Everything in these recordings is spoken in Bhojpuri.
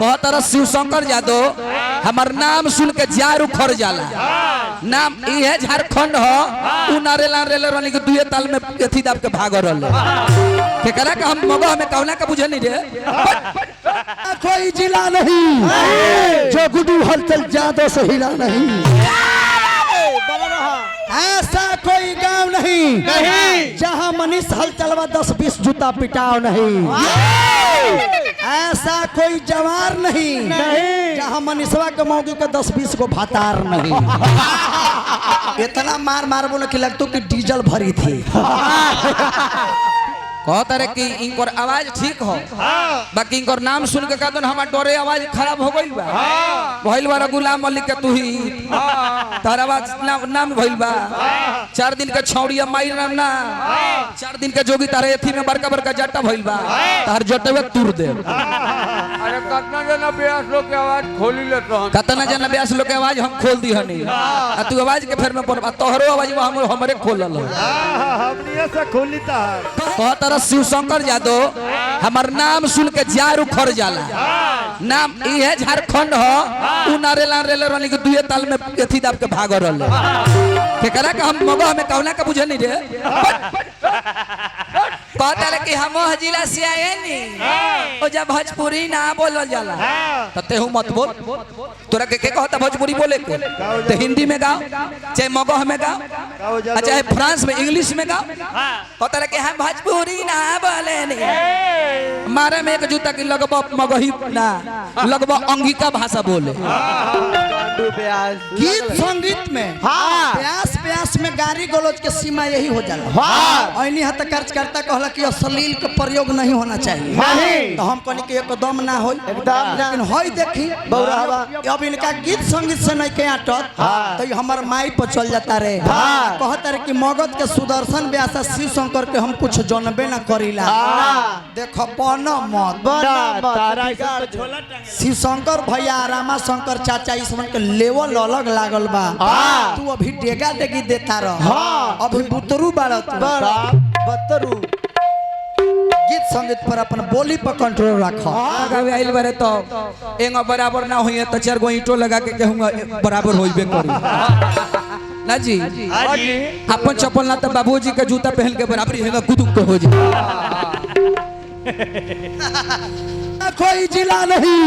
कहतर शिव शंकर यादव हमार नाम सुन के जार उखड़ जाला। नाम ये झारखंड हो उ नारेला रेले रानी के दुए ताल में एथी दाब के भाग रहल केकरा का हम मगो हमें कौना का बुझे नहीं रे। कोई जिला नहीं जो गुड्डू हलचल यादव से हिला नहीं, ऐसा कोई गांव नहीं जहां मनीष हलचलवा 10-20 जूता पिटाओ नहीं, ऐसा कोई जवार नहीं जहां मनीषवा के मौगी के 10-20 को भातार नहीं। इतना मार मार बोले कि लगतो कि डीजल भरी थी। कहता रे कि इनकर आवाज ठीक हो बाकी इनकर नाम सुन के कहते हमार डरे आवाज खराब हो गइल बा। भइल बा गुलाम अली के तू ही तार आवाज नाम भइल बा। 4 दिन के छौड़िया माई नाम ना 4 दिन के जोगी तारे एथी में बड़का बड़का जट्टा भइल बा तार जटवे तुर दे। अरे कितना जना ब्यास लोग के आवाज खोली लेत रहन, कितना जना ब्यास लोग के आवाज हम खोल दी हनी आ तू आवाज के फेर में पर तोहरो आवाज हमरे खोलल हो। हमनिए से खोली तार कहतर शिव शंकर यादव हमार नाम सुन के जार उखड़ जाला। नाम ये झारखंड हो उ नारेला रेले रानी के दुए ताल में एथी दाब के भाग रहल केकरा का हम मगो हमें कौना का बुझे नहीं रे। कहता रे कि हम जिला से आए नी ओ जब भोजपुरी ना बोलल जाला त तेहू मत बोल। तोरा के कहता भोजपुरी बोले के ते हिंदी में गाओ चाहे मगो हमें गाओ चाहे फ्रांस में इंग्लिश में गाओ। कहता रे कि हम भोजपुरी ना बोले नी मारे में एक जूता की लगबा मगही ना लगबा अंगिका भाषा बोले। गीत संगीत में प्यास प्यास में गारी गलौज के सीमा यही हो जाला। ऐनी हत कार्यकर्ता कहला कि अश्लील के प्रयोग नहीं होना चाहिए तो हम कहनी कि एकदम ना हो एकदम, लेकिन होई देखी बौरावा अब इनका गीत संगीत से नहीं के आटत तो हमार माई पर चल जाता रे। कहता रे कि मगध के सुदर्शन व्यास शिव शंकर के हम कुछ जानबे ना करीला। देखो बन मत शिव शंकर भैया रामा शंकर चाचा इस मन के लेवल अलग लागल बा। तू अभी डेगा डेगी देता रह अभी बुतरू बाड़त बतरू। गीत संगीत पर अपन बोली पर कंट्रोल रखो। आगे आइल बारे तो एंगा बराबर ना होइए तो 4 गो ईंटो लगा के कहूंगा बराबर होइबे करी ना जी। अपन चप्पल ना तो बाबूजी के जूता पहन के बराबरी हेगा कुदुक के हो जाए। कोई जिला नहीं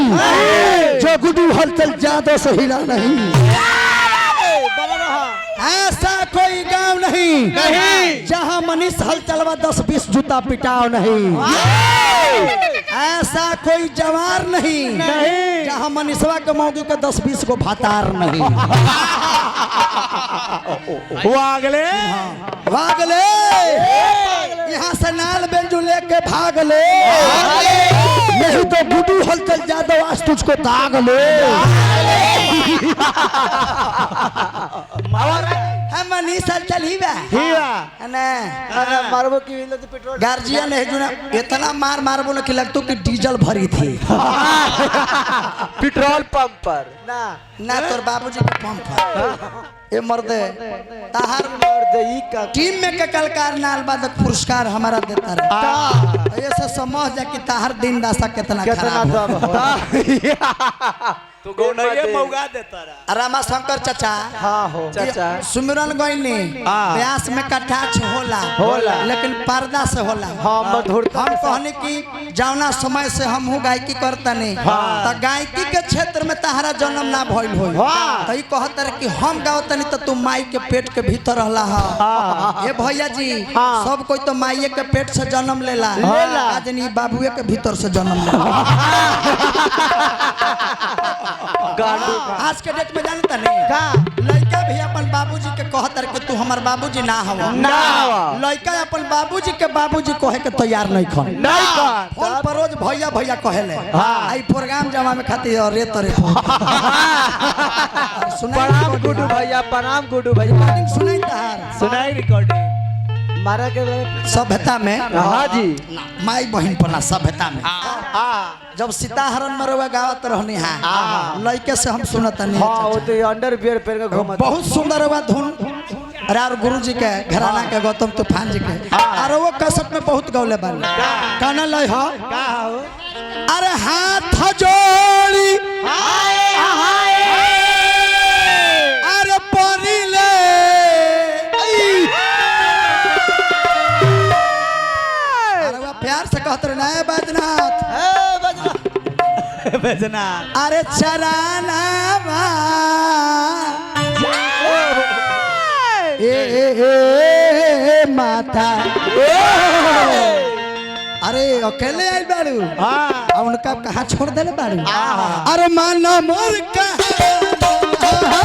जो गुड्डू हलचल यादव से हिला नहीं, ऐसा कोई गांव नहीं जहां मनीष हलचलवा 10-20 जूता पिटाओ नहीं, ऐसा कोई जवार नहीं जहां मनीषवा के मौगी के 10-20 को भातार नहीं। वागले भागले यहाँ से नाल बेंजू लेके भाग ले नहीं तो गुड्डू हलचल यादव आज तुझको दाग ले। मनीष हलचल ही बा मारबो की पेट्रोल गार्जियन है जुना इतना मार मार बोले कि लगतो कि डीजल भरी थी पेट्रोल पंप पर ना तोर बाबूजी के पंप पर ए मर्दे ताहार का टीम में के कलकार नाल बाद पुरस्कार हमारा देता रहे। ऐसे समझ जा कि ताहार दिन दासा कितना तो गोनैया मौगा देता रहा। रामा शंकर चाचा हो चाचा सुमिरन गइनी व्यास में कटाक्ष होला लेकिन पर्दा से होला। हम कहने की जौना समय से हमहू गायकी करतनी त गायकी के क्षेत्र में ताहरा जन्म ना भइल होई त ई कहत रहे कि हम गावतनी त तू माई के पेट के भीतर रहला ह। ए भैया जी सब कोई तो माईए के पेट से जन्म लेला आज नी बाबूए के भीतर से जन्म लेला। आज के डेट में जानता नहीं लड़का भी अपन बाबूजी के कहतर कि तू हमार बाबूजी ना हवा लड़का अपन बाबूजी के बाबूजी कहे के तैयार नहीं खन फोन पर रोज भैया भैया कहेले आई प्रोग्राम जमा में खाती रे तरे प्रणाम गुड्डू भैया प्रणाम गुड्डू भैया सुनाई तार सुनाई रिकॉर्डिंग मारा के सभ्यता में हाँ जी माई बहन पना सभ्यता में जब सीताहरण में रवा गावत रहनी है लड़के से हम सुनत नहीं वो तो अंडरवियर पहन के घूमत बहुत सुंदर हुआ धुन रार गुरुजी के घराना के गौतम तूफान जी के और वो कसट में बहुत गौले बाल काना लय हो अरे हाथ जोड़ प्यार से कहते रहे ना बैजनाथ बजना अरे चराना बा ए माता अरे अकेले आई बाड़ू अब उनका कहाँ छोड़ देले बाड़ू अरे माना मोर कहा